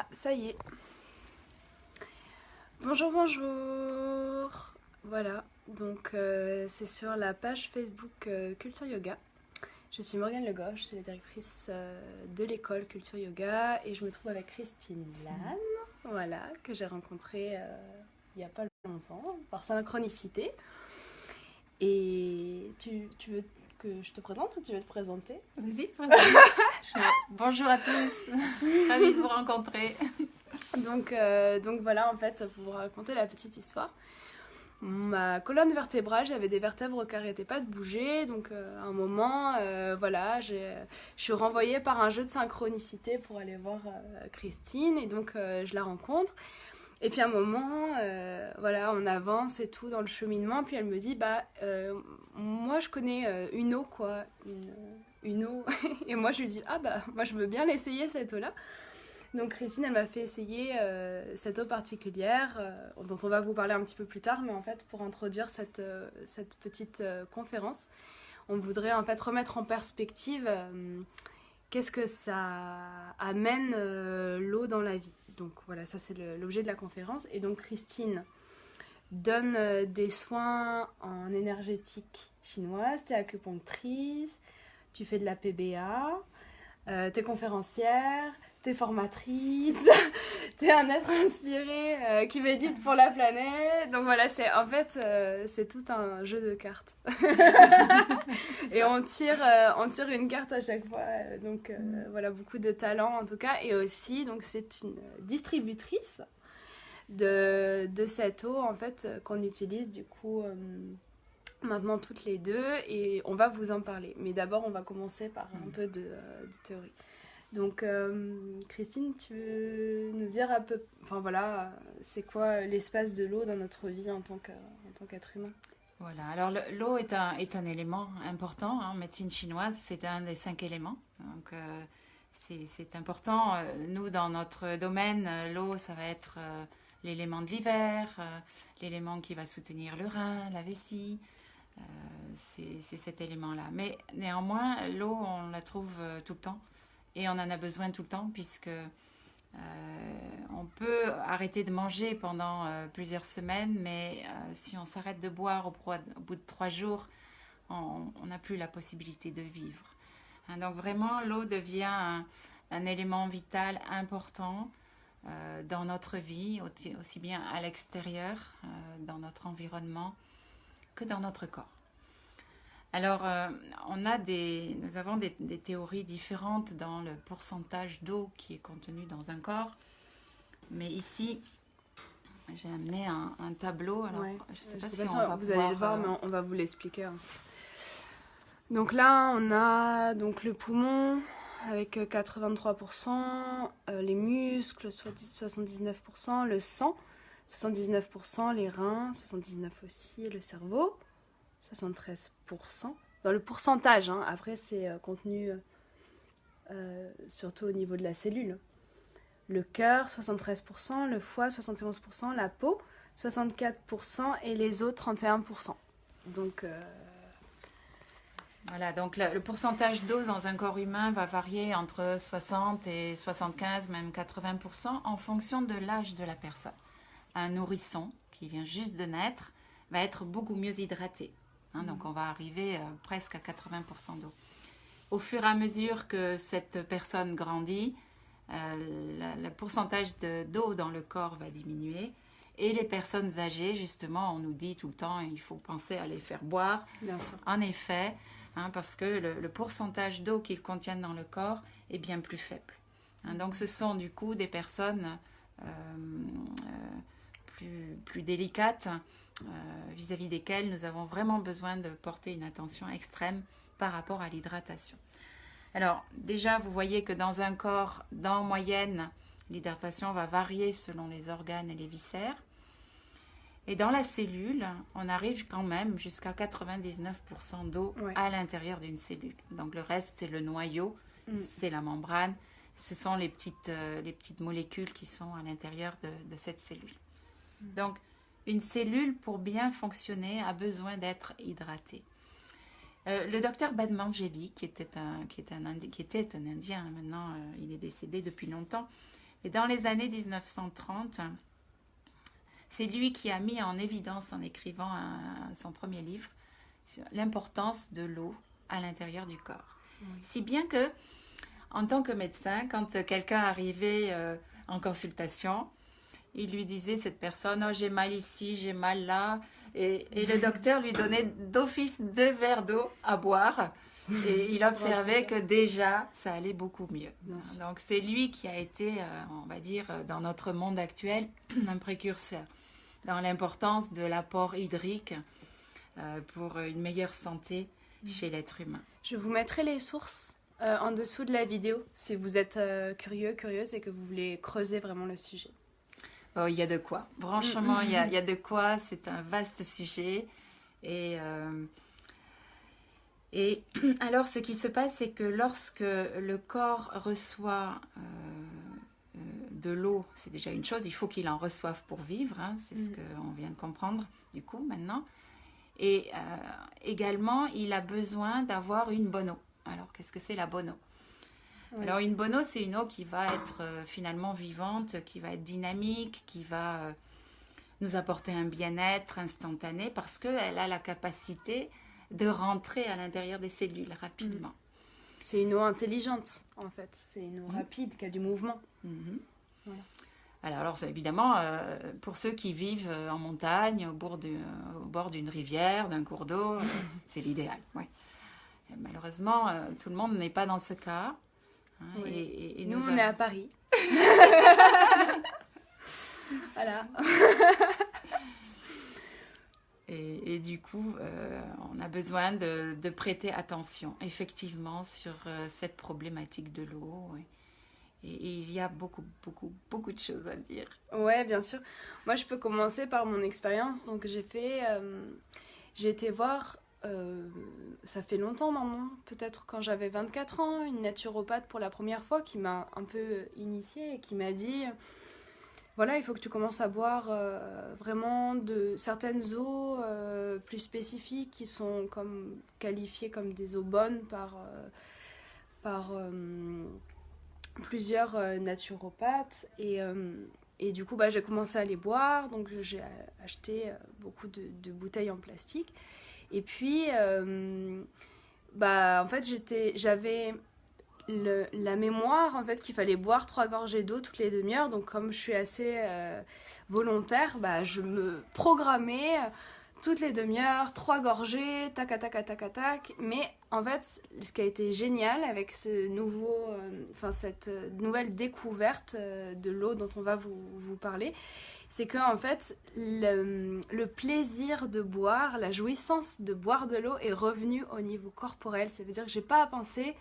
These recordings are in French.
Ah, ça y est. Bonjour, bonjour. Voilà, donc c'est sur la page Facebook Culture Yoga. Je suis Morgane Legauche, je suis la directrice de l'école Culture Yoga et je me trouve avec Christine Lannes, voilà, que j'ai rencontrée il n'y a pas longtemps, par synchronicité. Et tu veux que je te présente ou tu veux te présenter? Vas-y, présente. Bonjour à tous, ravie de vous rencontrer. Donc voilà, en fait, pour vous raconter la petite histoire. Ma colonne vertébrale, j'avais des vertèbres qui n'arrêtaient pas de bouger, donc à un moment, voilà, je suis renvoyée par un jeu de synchronicité pour aller voir Christine, et donc je la rencontre. Et puis à un moment, voilà, on avance et tout dans le cheminement, puis elle me dit, moi je connais une eau, quoi, une eau, et moi je lui dis, moi je veux bien l'essayer cette eau-là. Donc Christine, elle m'a fait essayer cette eau particulière, dont on va vous parler un petit peu plus tard, mais en fait, pour introduire cette petite conférence, on voudrait en fait remettre en perspective qu'est-ce que ça amène l'eau dans la vie. Donc voilà, ça c'est l'objet de la conférence. Et donc Christine donne des soins en énergétique chinoise, t'es acupunctrice, tu fais de la PBA, t'es conférencière, t'es formatrice, t'es un être inspiré qui médite pour la planète. Donc voilà, c'est tout un jeu de cartes. Et on tire une carte à chaque fois. Donc voilà, beaucoup de talent en tout cas. Et aussi, donc c'est une distributrice de cette eau en fait qu'on utilise du coup maintenant toutes les deux. Et on va vous en parler. Mais d'abord, on va commencer par un peu de théorie. Donc, Christine, tu veux nous dire un peu, enfin voilà, c'est quoi l'espace de l'eau dans notre vie en tant qu'être humain? Voilà, alors l'eau est un élément important en médecine chinoise, c'est un des 5 éléments. Donc c'est important. Nous, dans notre domaine, l'eau, ça va être l'élément de l'hiver, l'élément qui va soutenir le rein, la vessie. C'est cet élément-là. Mais néanmoins, l'eau, on la trouve tout le temps. Et on en a besoin tout le temps puisque on peut arrêter de manger pendant plusieurs semaines, mais si on s'arrête de boire au bout de 3 jours, on n'a plus la possibilité de vivre. Donc vraiment, l'eau devient un élément vital important dans notre vie, aussi bien à l'extérieur, dans notre environnement, que dans notre corps. Alors, nous avons des théories différentes dans le pourcentage d'eau qui est contenu dans un corps. Mais ici, j'ai amené un tableau. Alors, ouais. Je ne sais pas si on va vous allez le voir, mais on va vous l'expliquer. Hein. Donc là, on a donc le poumon avec 83%, les muscles 79%, le sang 79%, les reins 79% aussi, et le cerveau 73%. Dans le pourcentage, hein. Après c'est contenu surtout au niveau de la cellule. Le cœur 73%, le foie 71%, la peau 64% et les os 31%. Donc voilà, donc le pourcentage d'eau dans un corps humain va varier entre 60 et 75, même 80% en fonction de l'âge de la personne. Un nourrisson qui vient juste de naître va être beaucoup mieux hydraté. Donc on va arriver presque à 80% d'eau. Au fur et à mesure que cette personne grandit, le pourcentage d'eau dans le corps va diminuer. Et les personnes âgées, justement, on nous dit tout le temps, il faut penser à les faire boire. Bien sûr. En effet, parce que le pourcentage d'eau qu'ils contiennent dans le corps est bien plus faible. Donc ce sont du coup des personnes plus délicates, vis-à-vis desquelles nous avons vraiment besoin de porter une attention extrême par rapport à l'hydratation. Alors déjà, vous voyez que dans un corps, en moyenne, l'hydratation va varier selon les organes et les viscères. Et dans la cellule, on arrive quand même jusqu'à 99% d'eau à l'intérieur d'une cellule. Donc le reste, c'est le noyau, c'est la membrane, ce sont les petites molécules qui sont à l'intérieur de cette cellule. Donc, une cellule, pour bien fonctionner, a besoin d'être hydratée. Le docteur Badmanjeli, qui était un Indien, maintenant il est décédé depuis longtemps, Et dans les années 1930, c'est lui qui a mis en évidence en écrivant son premier livre sur l'importance de l'eau à l'intérieur du corps. Oui. Si bien que, en tant que médecin, quand quelqu'un arrivait en consultation, il lui disait, cette personne, oh, j'ai mal ici, j'ai mal là. Et le docteur lui donnait d'office 2 verres d'eau à boire. Et il observait que déjà, ça allait beaucoup mieux. Donc, c'est lui qui a été, on va dire, dans notre monde actuel, un précurseur dans l'importance de l'apport hydrique pour une meilleure santé chez l'être humain. Je vous mettrai les sources en dessous de la vidéo si vous êtes curieuse et que vous voulez creuser vraiment le sujet. Oh, il y a de quoi. Franchement, il y a de quoi. C'est un vaste sujet. Et alors, ce qui se passe, c'est que lorsque le corps reçoit de l'eau, c'est déjà une chose. Il faut qu'il en reçoive pour vivre. Hein, c'est ce qu'on vient de comprendre, du coup, maintenant. Et également, il a besoin d'avoir une bonne eau. Alors, qu'est-ce que c'est la bonne eau ? Oui. Alors, une bonne eau, c'est une eau qui va être finalement vivante, qui va être dynamique, qui va nous apporter un bien-être instantané parce qu'elle a la capacité de rentrer à l'intérieur des cellules rapidement. C'est une eau intelligente, en fait. C'est une eau rapide, qui a du mouvement. Voilà. Alors, évidemment, pour ceux qui vivent en montagne, au bord d'une rivière, d'un cours d'eau, c'est l'idéal. Ouais. Malheureusement, tout le monde n'est pas dans ce cas. Hein, oui. et nous, on est à Paris. Voilà. Et du coup, on a besoin de prêter attention, effectivement, sur cette problématique de l'eau. Ouais. Et il y a beaucoup de choses à dire. Ouais, bien sûr. Moi, je peux commencer par mon expérience. Donc, j'ai été voir, ça fait longtemps maintenant, peut-être quand j'avais 24 ans, une naturopathe pour la première fois qui m'a un peu initiée et qui m'a dit, voilà, il faut que tu commences à boire vraiment de certaines eaux plus spécifiques qui sont qualifiées comme des eaux bonnes par plusieurs naturopathes et du coup j'ai commencé à les boire, donc j'ai acheté beaucoup de bouteilles en plastique et puis en fait j'avais la mémoire en fait qu'il fallait boire 3 gorgées d'eau toutes les demi-heures, donc comme je suis assez volontaire, je me programmais toutes les demi-heures, 3 gorgées, tac, mais en fait, ce qui a été génial avec cette nouvelle découverte de l'eau dont on va vous parler, c'est que en fait, le plaisir de boire, la jouissance de boire de l'eau est revenue au niveau corporel. Ça veut dire que j'ai pas à penser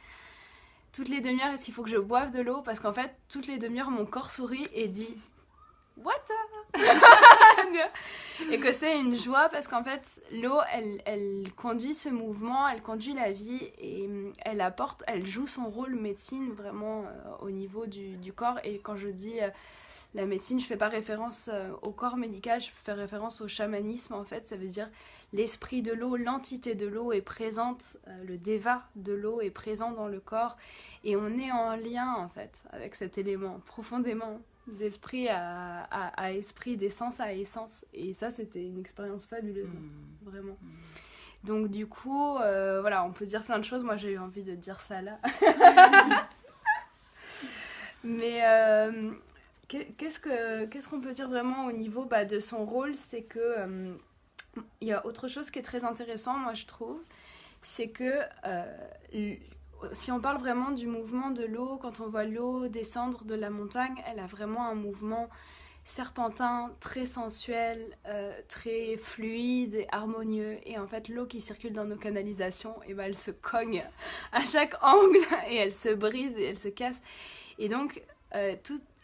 toutes les demi-heures, est-ce qu'il faut que je boive de l'eau ? Parce qu'en fait, toutes les demi-heures, mon corps sourit et dit « What ?» Et que c'est une joie parce qu'en fait, l'eau, elle conduit ce mouvement, elle conduit la vie et elle joue son rôle médecine vraiment au niveau du corps. Et quand je dis la médecine, je fais pas référence au corps médical, je fais référence au chamanisme en fait. Ça veut dire l'esprit de l'eau, l'entité de l'eau est présente, le déva de l'eau est présent dans le corps et on est en lien en fait avec cet élément profondément. D'esprit à esprit, d'essence à essence. Et ça, c'était une expérience fabuleuse, vraiment. Donc du coup, voilà, on peut dire plein de choses. Moi, j'ai eu envie de dire ça là. Mais qu'est-ce qu'on peut dire vraiment au niveau de son rôle ? C'est que il y a autre chose qui est très intéressant, moi, je trouve. C'est que si on parle vraiment du mouvement de l'eau, quand on voit l'eau descendre de la montagne, elle a vraiment un mouvement serpentin, très sensuel, très fluide et harmonieux. Et en fait, l'eau qui circule dans nos canalisations, elle se cogne à chaque angle et elle se brise et elle se casse. Et donc,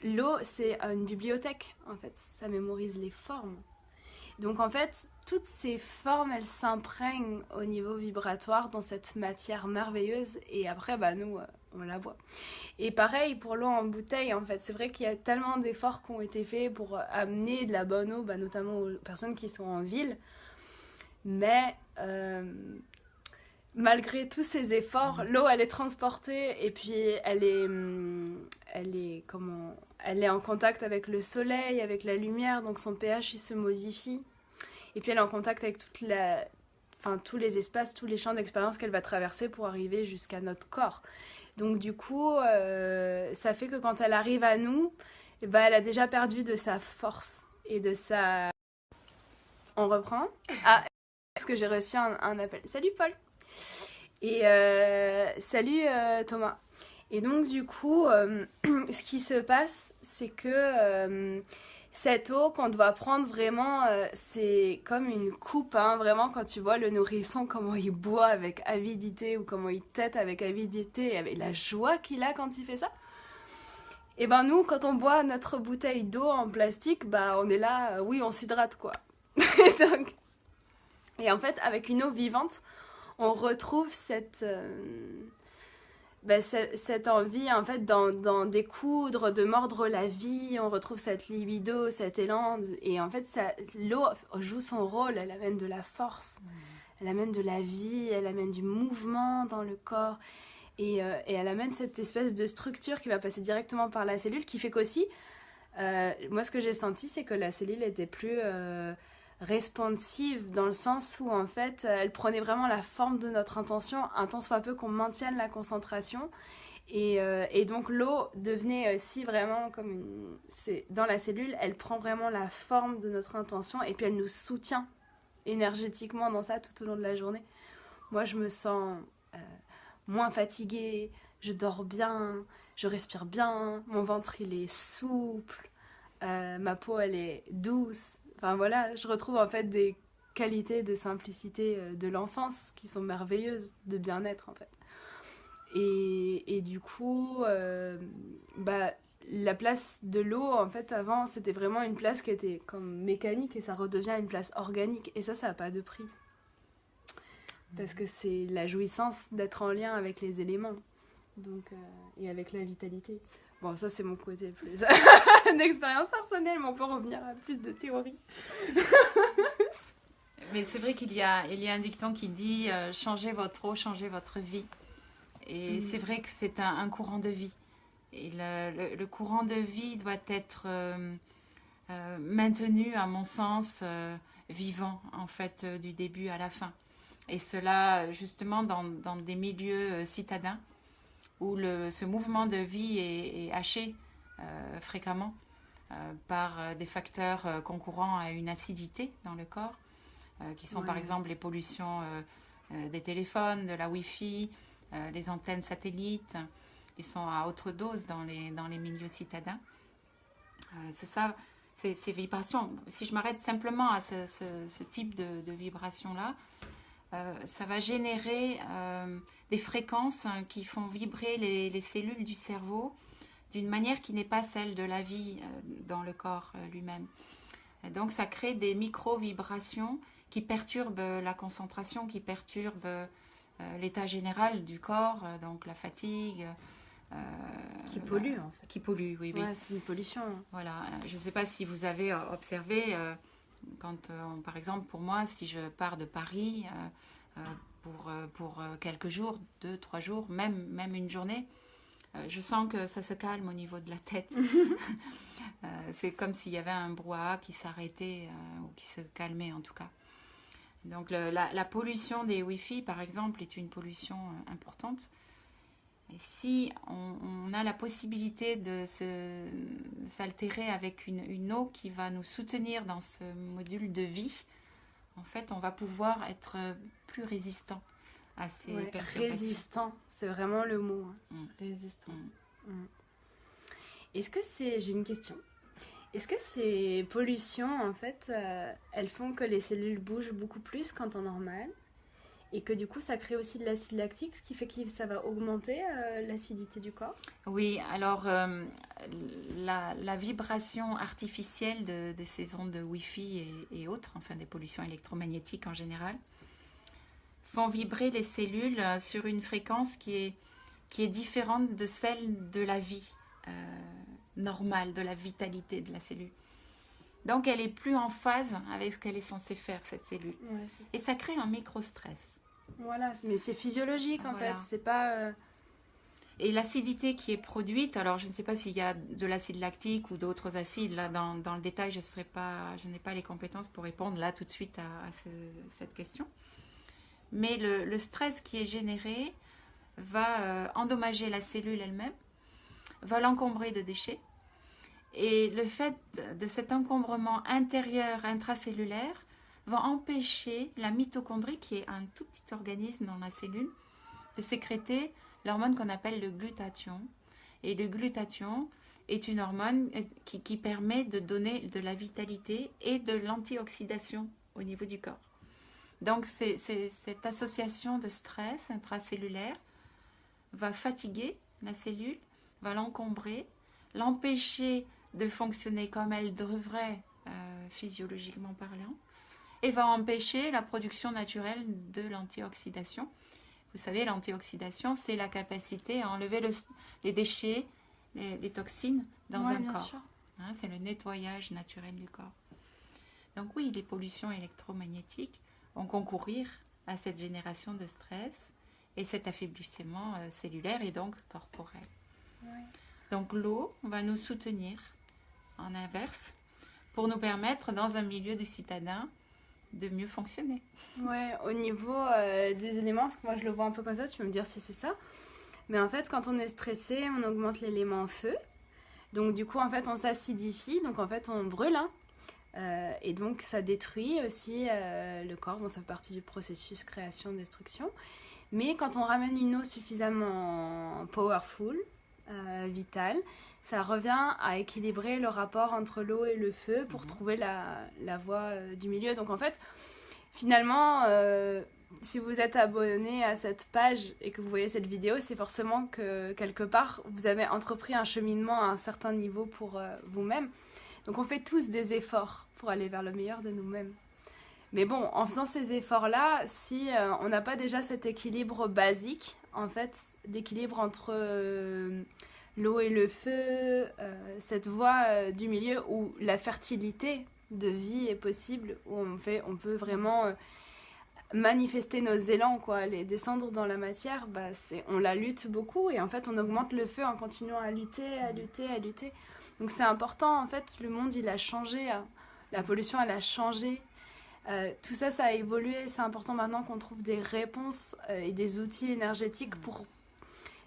l'eau, c'est une bibliothèque, en fait. Ça mémorise les formes. Donc en fait, toutes ces formes, elles s'imprègnent au niveau vibratoire dans cette matière merveilleuse et après, nous, on la voit. Et pareil pour l'eau en bouteille, en fait. C'est vrai qu'il y a tellement d'efforts qui ont été faits pour amener de la bonne eau, notamment aux personnes qui sont en ville. Mais malgré tous ces efforts, l'eau, elle est transportée et puis elle est en contact avec le soleil, avec la lumière, donc son pH, il se modifie. Et puis elle est en contact avec tous les espaces, tous les champs d'expérience qu'elle va traverser pour arriver jusqu'à notre corps. Donc du coup, ça fait que quand elle arrive à nous, eh ben, elle a déjà perdu de sa force et de sa... On reprend. Ah, parce que j'ai reçu un appel. Salut Paul. Et salut Thomas. Et donc du coup, ce qui se passe, c'est que cette eau qu'on doit prendre vraiment, c'est comme une coupe, hein, vraiment quand tu vois le nourrisson, comment il boit avec avidité ou comment il tète avec avidité, et avec la joie qu'il a quand il fait ça. Et ben nous, quand on boit notre bouteille d'eau en plastique, bah on est là, oui, on s'hydrate quoi. Donc, et en fait, avec une eau vivante, on retrouve cette envie en fait d'en découdre, de mordre la vie, on retrouve cette libido, cet élan, et en fait l'eau joue son rôle, elle amène de la force, elle amène de la vie, elle amène du mouvement dans le corps, et elle amène cette espèce de structure qui va passer directement par la cellule, qui fait qu'aussi, moi ce que j'ai senti, c'est que la cellule était plus responsive dans le sens où en fait elle prenait vraiment la forme de notre intention, un tant soit peu qu'on maintienne la concentration, et donc l'eau devenait aussi vraiment comme dans la cellule, elle prend vraiment la forme de notre intention et puis elle nous soutient énergétiquement dans ça tout au long de la journée. Moi je me sens moins fatiguée, je dors bien, je respire bien, mon ventre il est souple, ma peau elle est douce. Enfin voilà, je retrouve en fait des qualités de simplicité de l'enfance qui sont merveilleuses, de bien-être en fait. Et du coup, la place de l'eau, en fait, avant, c'était vraiment une place qui était comme mécanique et ça redevient une place organique. Et ça n'a pas de prix. Parce que c'est la jouissance d'être en lien avec les éléments. Donc, et avec la vitalité. Bon, ça, c'est mon côté plus d'expérience personnelle, mais on peut revenir à plus de théorie. Mais c'est vrai qu'il y a un dicton qui dit changez votre eau, changez votre vie. Et c'est vrai que c'est un courant de vie. Et le courant de vie doit être maintenu, à mon sens, vivant, en fait, du début à la fin. Et cela, justement, dans des milieux citadins, où ce mouvement de vie est haché fréquemment par des facteurs concourant à une acidité dans le corps, qui sont par exemple les pollutions des téléphones, de la Wi-Fi, des antennes satellites, qui sont à haute dose dans les milieux citadins. C'est ça, ces vibrations. Si je m'arrête simplement à ce type de vibrations-là, ça va générer des fréquences qui font vibrer les cellules du cerveau d'une manière qui n'est pas celle de la vie dans le corps lui-même. Donc ça crée des micro-vibrations qui perturbent la concentration, qui perturbent l'état général du corps, donc la fatigue. Qui pollue en fait. Qui pollue, oui. Ouais, c'est une pollution. Voilà, je ne sais pas si vous avez observé... Quand, par exemple, pour moi, si je pars de Paris pour quelques jours, 2-3 jours, même une journée, je sens que ça se calme au niveau de la tête. C'est comme s'il y avait un brouhaha qui s'arrêtait ou qui se calmait en tout cas. Donc la pollution des Wi-Fi, par exemple, est une pollution importante. Et si on a la possibilité de s'altérer avec une eau qui va nous soutenir dans ce module de vie, en fait, on va pouvoir être plus résistant à ces perturbations. Résistant, c'est vraiment le mot. Hein. Résistant. Est-ce que j'ai une question. Est-ce que ces pollutions, en fait, elles font que les cellules bougent beaucoup plus qu'en temps normal ? Et que du coup, ça crée aussi de l'acide lactique, ce qui fait que ça va augmenter l'acidité du corps. Oui, alors la vibration artificielle de ces ondes de Wi-Fi et autres, enfin des pollutions électromagnétiques en général, font vibrer les cellules sur une fréquence qui est différente de celle de la vie normale, de la vitalité de la cellule. Donc, elle est plus en phase avec ce qu'elle est censée faire, cette cellule. Ouais, et ça crée un micro-stress. Voilà, mais c'est physiologique en Voilà. fait, c'est pas... Et l'acidité qui est produite, alors je ne sais pas s'il y a de l'acide lactique ou d'autres acides, là dans le détail, je n'ai pas les compétences pour répondre là tout de suite à cette question. Mais le stress qui est généré va endommager la cellule elle-même, va l'encombrer de déchets. Et le fait de cet encombrement intérieur intracellulaire va empêcher la mitochondrie, qui est un tout petit organisme dans la cellule, de sécréter l'hormone qu'on appelle le glutathion. Et le glutathion est une hormone qui permet de donner de la vitalité et de l'antioxydation au niveau du corps. Donc cette association de stress intracellulaire va fatiguer la cellule, va l'encombrer, l'empêcher de fonctionner comme elle devrait physiologiquement parlant, et va empêcher la production naturelle de l'antioxydation. Vous savez, l'antioxydation, c'est la capacité à enlever les déchets, les toxines dans un corps. Hein, c'est le nettoyage naturel du corps. Donc oui, les pollutions électromagnétiques vont concourir à cette génération de stress et cet affaiblissement cellulaire et donc corporel. Ouais. Donc l'eau va nous soutenir en inverse pour nous permettre, dans un milieu de citadins, de mieux fonctionner. Ouais, au niveau des éléments, parce que moi je le vois un peu comme ça, tu peux me dire si c'est ça. Mais en fait, quand on est stressé, on augmente l'élément feu. Donc du coup, en fait, on s'acidifie, donc en fait, on brûle. Hein. Et donc, ça détruit aussi le corps. Bon, ça fait partie du processus création-destruction. Mais quand on ramène une eau suffisamment powerful, vitale, ça revient à équilibrer le rapport entre l'eau et le feu pour trouver la voie du milieu. Donc en fait, finalement, si vous êtes abonné à cette page et que vous voyez cette vidéo, c'est forcément que quelque part, vous avez entrepris un cheminement à un certain niveau pour vous-même. Donc on fait tous des efforts pour aller vers le meilleur de nous-mêmes. Mais bon, en faisant ces efforts-là, si on n'a pas déjà cet équilibre basique, en fait, d'équilibre entre l'eau et le feu, cette voie du milieu où la fertilité de vie est possible, où on peut vraiment manifester nos élans, quoi, les descendre dans la matière, on la lutte beaucoup et en fait on augmente le feu en continuant à lutter. Donc c'est important, en fait, le monde il a changé, hein. La pollution elle a changé. Tout ça a évolué, c'est important maintenant qu'on trouve des réponses et des outils énergétiques pour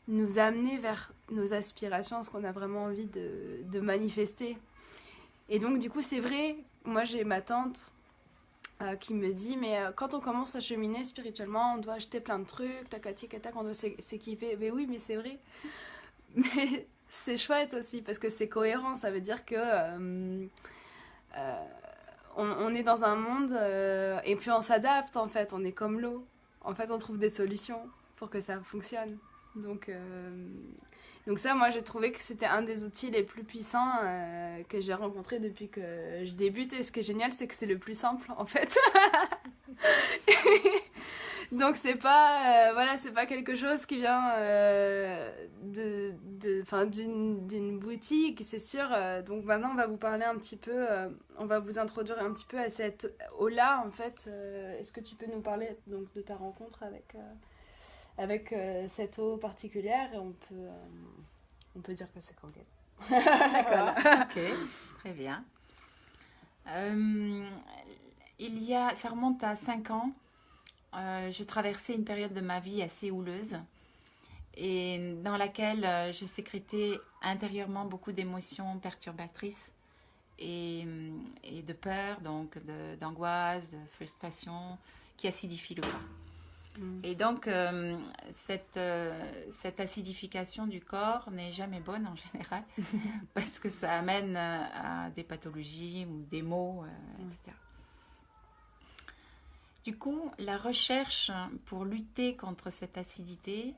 nous amener vers nos aspirations, ce qu'on a vraiment envie de manifester. Et donc du coup c'est vrai, moi j'ai ma tante qui me dit mais quand on commence à cheminer spirituellement on doit acheter plein de trucs, on doit s'équiper. Mais oui, mais c'est vrai. Mais c'est chouette aussi parce que c'est cohérent, ça veut dire que on est dans un monde et puis on s'adapte en fait, on est comme l'eau. En fait, on trouve des solutions pour que ça fonctionne. Donc ça, moi, j'ai trouvé que c'était un des outils les plus puissants que j'ai rencontrés depuis que je débute. Et ce qui est génial, c'est que c'est le plus simple, en fait. Donc c'est pas c'est pas quelque chose qui vient d'une boutique, c'est sûr. Donc maintenant on va vous parler un petit peu, on va vous introduire un petit peu à cette eau-là en fait. Est-ce que tu peux nous parler donc de ta rencontre avec cette eau particulière et on peut dire que c'est Kangen. Voilà. Ok, très bien. Ça remonte à 5 ans. Je traversais une période de ma vie assez houleuse et dans laquelle je sécrétais intérieurement beaucoup d'émotions perturbatrices et de peur, donc d'angoisse, de frustration qui acidifient le corps. Et donc cette acidification du corps n'est jamais bonne en général parce que ça amène à des pathologies ou des maux, etc. Du coup, la recherche pour lutter contre cette acidité,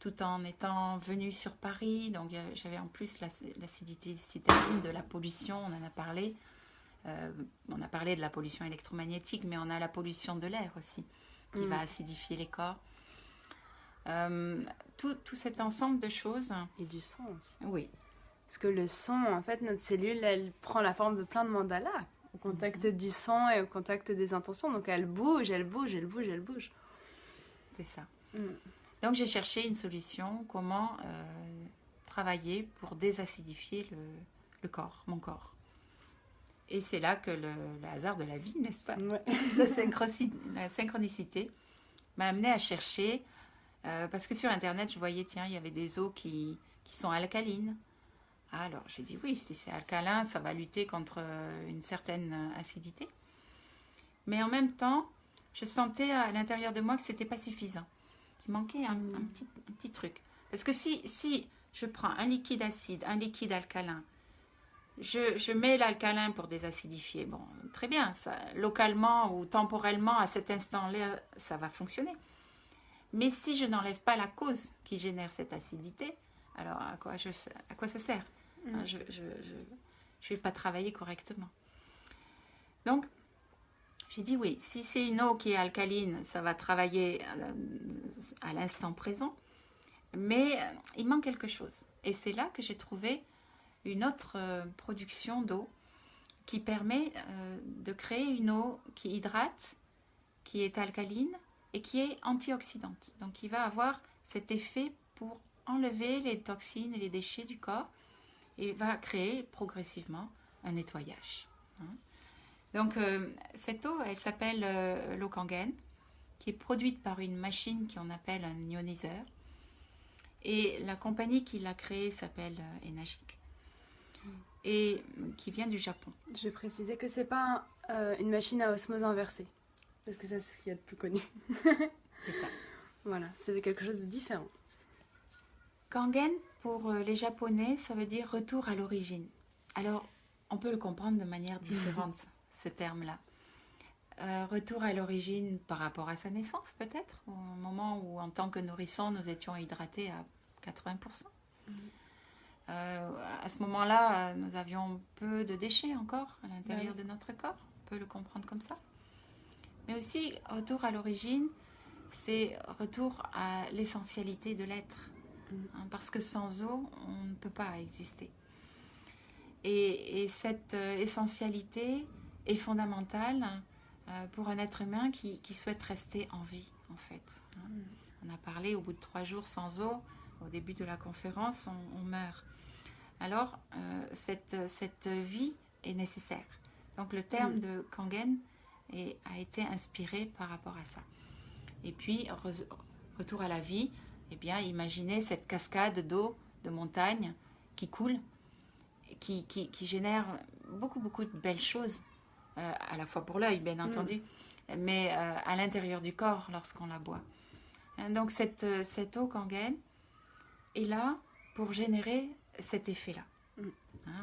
tout en étant venue sur Paris, donc j'avais en plus l'acidité citadine, de la pollution, on en a parlé. On a parlé de la pollution électromagnétique, mais on a la pollution de l'air aussi, qui va acidifier les corps. Tout cet ensemble de choses. Et du son aussi. Oui. Parce que le son, en fait, notre cellule, elle prend la forme de plein de mandalas. Au contact du sang et au contact des intentions. Donc elle bouge. c'est ça. Mm. Donc, j'ai cherché une solution, comment travailler pour désacidifier le corps, mon corps. Et c'est là que le hasard de la vie, n'est-ce pas? Ouais. La synchronicité m'a amené à chercher, parce que sur Internet, je voyais, tiens, il y avait des eaux qui sont alcalines. Alors, j'ai dit, oui, si c'est alcalin, ça va lutter contre une certaine acidité. Mais en même temps, je sentais à l'intérieur de moi que ce n'était pas suffisant. Il manquait un petit truc. Parce que si je prends un liquide acide, un liquide alcalin, je mets l'alcalin pour désacidifier. Bon, très bien, ça, localement ou temporellement, à cet instant-là, ça va fonctionner. Mais si je n'enlève pas la cause qui génère cette acidité, alors à quoi ça sert? Je ne vais pas travailler correctement. Donc, j'ai dit oui, si c'est une eau qui est alcaline, ça va travailler à l'instant présent. Mais il manque quelque chose. Et c'est là que j'ai trouvé une autre production d'eau qui permet de créer une eau qui hydrate, qui est alcaline et qui est antioxydante. Donc, qui va avoir cet effet pour enlever les toxines et les déchets du corps et va créer progressivement un nettoyage. Donc, cette eau, elle s'appelle l'eau Kangen, qui est produite par une machine qu'on appelle un ioniseur. Et la compagnie qui l'a créée s'appelle Enagic et qui vient du Japon. Je vais préciser que c'est pas une machine à osmose inversée, parce que ça, c'est ce qu'il y a de plus connu. C'est ça. Voilà, c'est quelque chose de différent. Kangen, pour les Japonais, ça veut dire retour à l'origine. Alors, on peut le comprendre de manière différente, ce terme-là. Retour à l'origine par rapport à sa naissance, peut-être, au moment où, en tant que nourrisson, nous étions hydratés à 80%. À ce moment-là, nous avions peu de déchets encore à l'intérieur de notre corps. On peut le comprendre comme ça. Mais aussi, retour à l'origine, c'est retour à l'essentialité de l'être. Parce que sans eau, on ne peut pas exister. Et cette essentialité est fondamentale pour un être humain qui souhaite rester en vie, en fait. On a parlé, au bout de 3 jours sans eau, au début de la conférence, on meurt. Alors, cette vie est nécessaire. Donc, le terme de Kangen a été inspiré par rapport à ça. Et puis, retour à la vie, eh bien, imaginez cette cascade d'eau de montagne qui coule, qui génère beaucoup de belles choses, à la fois pour l'œil, bien entendu, mais à l'intérieur du corps lorsqu'on la boit. Donc, cette eau Kangen est là pour générer cet effet-là.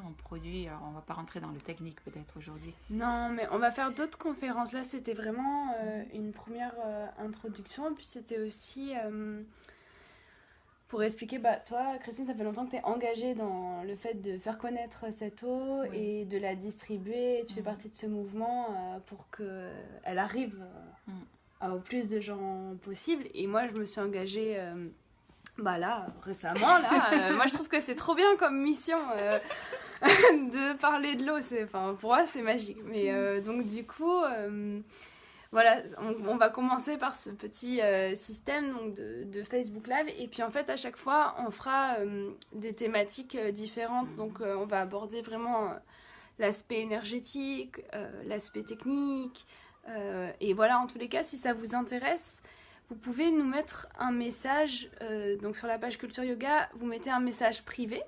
On produit, alors on ne va pas rentrer dans le technique peut-être aujourd'hui. Non, mais on va faire d'autres conférences. Là, c'était vraiment une première introduction. Et puis, c'était aussi pour expliquer, toi, Christine, ça fait longtemps que tu es engagée dans le fait de faire connaître cette eau et de la distribuer. Tu fais partie de ce mouvement pour qu'elle arrive au plus de gens possible. Et moi, je me suis engagée... là, récemment, moi je trouve que c'est trop bien comme mission de parler de l'eau. Pour moi, c'est magique. Mais donc, du coup, voilà, on va commencer par ce petit système donc, de Facebook Live. Et puis, en fait, à chaque fois, on fera des thématiques différentes. Donc, on va aborder vraiment l'aspect énergétique, l'aspect technique. Et voilà, en tous les cas, si ça vous intéresse... Vous pouvez nous mettre un message, donc sur la page Culture Yoga, vous mettez un message privé.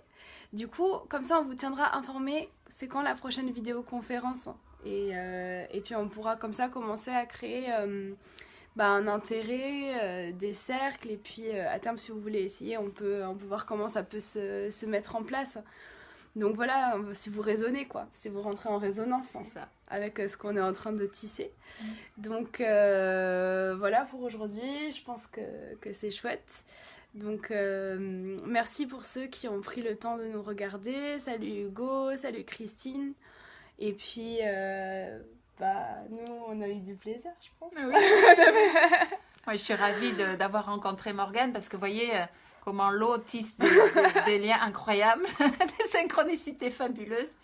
Du coup, comme ça, on vous tiendra informé, c'est quand la prochaine vidéoconférence. Et puis, on pourra comme ça commencer à créer un intérêt, des cercles. Et puis, à terme, si vous voulez essayer, on peut voir comment ça peut se mettre en place. Donc voilà, si vous raisonnez, si vous rentrez en résonance avec ce qu'on est en train de tisser. Donc voilà pour aujourd'hui, je pense que c'est chouette. Donc merci pour ceux qui ont pris le temps de nous regarder. Salut Hugo, salut Christine. Et puis nous, on a eu du plaisir, je pense. Oui. Moi, je suis ravie d'avoir rencontré Morgane parce que vous voyez... comment l'eau tisse des liens incroyables, des synchronicités fabuleuses.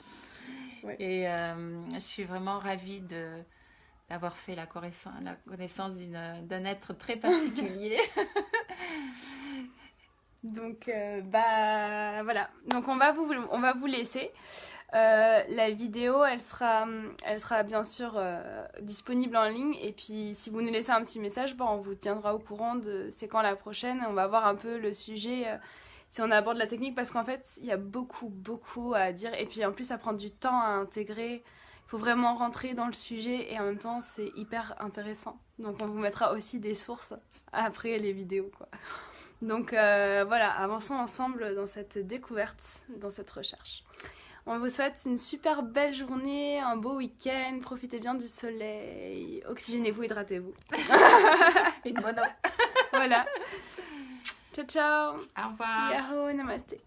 Ouais. Et je suis vraiment ravie d'avoir fait la connaissance d'un être très particulier. Donc, voilà. Donc, on va vous laisser. La vidéo, elle sera bien sûr disponible en ligne. Et puis, si vous nous laissez un petit message, on vous tiendra au courant de c'est quand la prochaine. On va voir un peu le sujet, si on aborde la technique, parce qu'en fait, il y a beaucoup, beaucoup à dire. Et puis, en plus, ça prend du temps à intégrer. Il faut vraiment rentrer dans le sujet et en même temps, c'est hyper intéressant. Donc, on vous mettra aussi des sources après les vidéos, quoi. Donc, voilà, avançons ensemble dans cette découverte, dans cette recherche. On vous souhaite une super belle journée, un beau week-end, profitez bien du soleil, oxygénez-vous, hydratez-vous. Une mono. Voilà. Ciao, ciao. Au revoir. Yahoo, namasté.